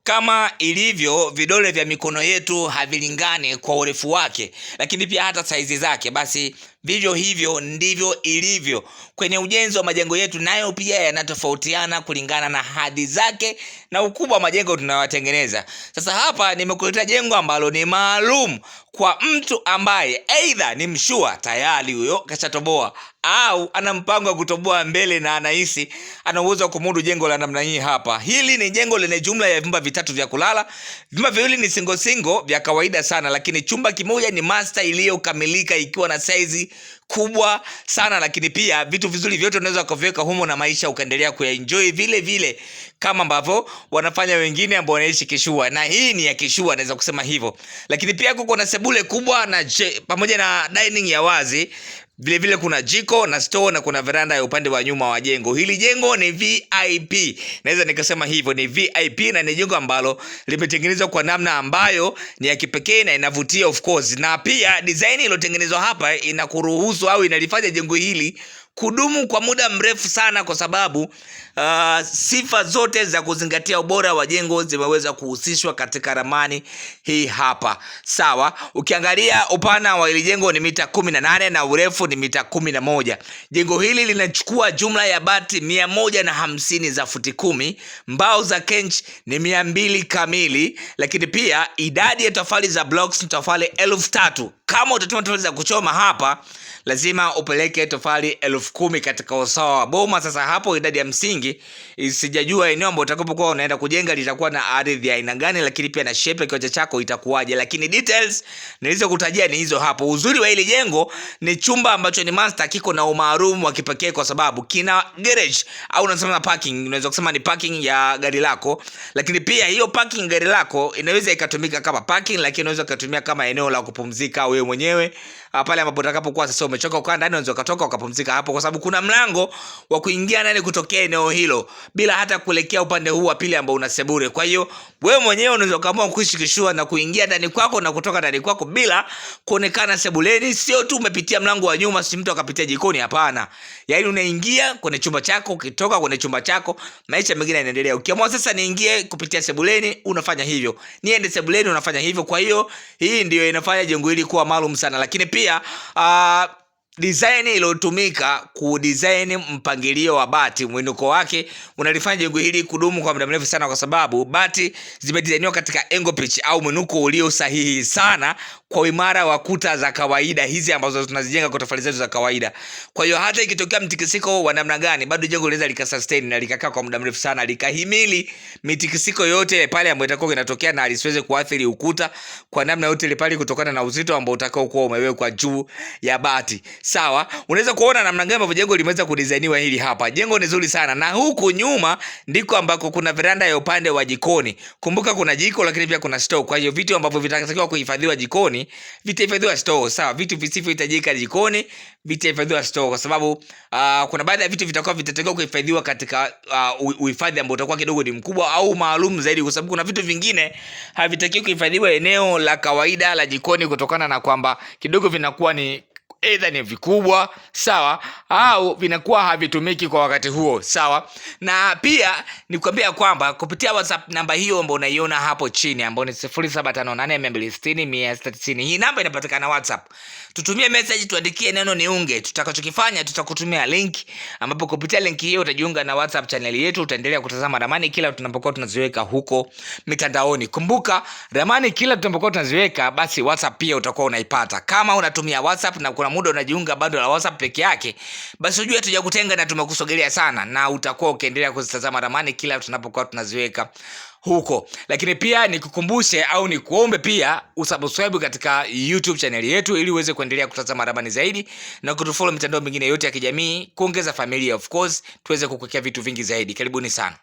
Kama ilivyo vidole vya mikono yetu havilingani kwa urefu wake, lakini pia hata saizi zake, basi vivyo hivyo ndivyo ilivyo kwenye ujenzi wa majengo yetu, nayo pia yanatofautiana kulingana na hadhi zake na ukubwa wa majengo tunayotengeneza. Sasa hapa nimekuletea jengo ambalo ni maalum kwa mtu ambaye aidha ni mshua tayari huyo kashatoboa, au ana mpango wa kutoboa mbele na anahisi ana uwezo wa kumudu jengo la namna hii. Hapa hili ni jengo lenye jumla ya vyumba vitatu vya kulala. Vyumba viwili ni single vya kawaida sana, lakini chumba kimoja ni master iliyokamilika ikiwa na size kubwa sana, lakini pia vitu vizuri vyote unaweza kuviweka humo na maisha ukaendelea kuenjoy vile vile kama ambavyo wanafanya wengine ambao wanaishi kishua, na hii ni ya kishua naweza kusema hivyo. Lakini pia kuko na sebule kubwa na pamoja na dining ya wazi. Vile vile kuna jiko na store na kuna veranda ya upande wa nyuma wa jengo. Hili jengo ni VIP. Naweza nikasema hivyo, ni VIP, na ni jengo ambalo limetengenezwa kwa namna ambayo ni ya kipekee na inavutia of course. Na pia design iliyotengenezwa hapa inakuruhusu au inalifanya jengo hili kudumu kwa muda mrefu sana, kwa sababu sifa zote za kuzingatia ubora wa jengo zimeweza kuhusishwa katika ramani hii hapa. Sawa, ukiangalia upana wa hili jengo ni mita 18 na urefu ni mita 11. Jengo hili linachukua jumla ya bati 150 za futi 10, mbao za kench ni 200 kamili, lakini pia idadi ya tofali za blocks ni tofali 3000. Kama utatumia tofali za kuchoma hapa, lazima upeleke tofali 10,000 katika usawa wa boma. Sasa hapo idadi ya msingi, sijajua eneo ambalo utakapokuwa unaenda kujenga litakuwa na ardhi ya aina gani, lakini pia na shape ya kiwanja chako itakuwaje, lakini details nilizokutajia ni hizo hapo. Uzuri wa hili jengo ni chumba ambacho ni master kiko na umaalumu wa kipekee, kwa sababu kina garage au unasema parking, unaweza kusema ni parking ya gari lako, lakini pia hiyo parking gari lako inaweza ikatumika kama parking, lakini inaweza kutumia kama eneo la kupumzika wewe mwenyewe pale ambapo utakapokuwa sasa umechoka ukaa ndani, unaweza kutoka ukapumzika hapo, kwa sababu kuna mlango wa kuingia ndani kutokea eneo hilo bila hata kuelekea upande huu wa pili ambao una sebule. Kwa hiyo wewe mwenyewe unaweza kaamua kuishi kishua na kuingia ndani kwako na kutoka ndani kwako bila kuonekana sebuleni. Sio tu umepitia mlango wa nyuma, si mtu akapitia jikoni, hapana. Yaani unaingia kwenye chumba chako, ukitoka kwenye chumba chako, maisha mengine yanaendelea. Ukiamua sasa niingie kupitia sebuleni, unafanya hivyo. Niende sebuleni, unafanya hivyo. Kwa hiyo hii ndio inafanya jengo hili kuwa maalum sana. Lakini pia design iliyotumika kudesign mpangilio wa bati, mwinuko wake unalifanya jengo hili kudumu kwa muda mrefu sana, kwa sababu bati zimedesigniwa katika angle pitch au mwinuko ulio sahihi sana kwa imara wa kuta za kawaida hizi ambazo tunazijenga kwa tofali zetu za kawaida. Kwa hiyo hata ikitokea mtikisiko wa namna gani, bado jengo linaweza likasustain na likakaa kwa muda mrefu sana, likahimili mitikisiko yote pale ambayo itakuwa inatokea, na lisiweze kuathiri ukuta kwa namna yote ile pale, kutokana na uzito ambao utakao kuwa umewekwa juu ya bati. Sawa, unaweza kuona namna gani ambavyo jengo limeweza kudesigniwa hili hapa. Jengo ni zuri sana, na huku nyuma ndiko ambako kuna veranda ya upande wa jikoni. Kumbuka kuna jiko, lakini pia kuna store. Kwa hiyo vitu ambavyo vitatakiwa kuhifadhiwa jikoni vitahifadhiwa store. Sawa, vitu visivyohitajika jikoni vitahifadhiwa store, kwa sababu kuna baadhi ya vitu vitakuwa vitatakiwa kuhifadhiwa katika uhifadhi ambao utakuwa kidogo ni mkubwa au maalum zaidi, kwa sababu kuna vitu vingine havitakiwi kuhifadhiwa eneo la kawaida la jikoni, kutokana na kwamba kidogo vinakuwa ni either ni vikubwa, sawa, au vinakuwa havitumiki kwa wakati huo. Sawa, na pia nikwambia kwamba kupitia WhatsApp namba hiyo ambayo unaiona hapo chini, ambayo ni 0758260190, hii namba inapatikana WhatsApp. Tutumie message, tuandikie neno niunge. Tutakachokifanya, tutakutumia link, ambapo kupitia link hiyo utajiunga na WhatsApp channel yetu. Utaendelea kutazama ramani kila tunapokuwa tunaziweka huko mitandaoni. Kumbuka, ramani kila tunapokuwa tunaziweka, basi WhatsApp pia utakuwa unaipata. Kama unatumia WhatsApp na kuna muda unajiunga bado la WhatsApp peke yake, basi ujue tujakutenga na tumekusogelea sana, na utakuwa ukiendelea kuzitazama ramani kila tunapokuwa tunaziweka huko. Lakini pia nikukumbushe au nikuombe pia usubscribe katika YouTube channel yetu, ili uweze kuendelea kutazama ramani zaidi na kutufollow mitandao mingine yote ya kijamii, kuongeza familia of course, tuweze kukuwekea vitu vingi zaidi. Karibuni sana.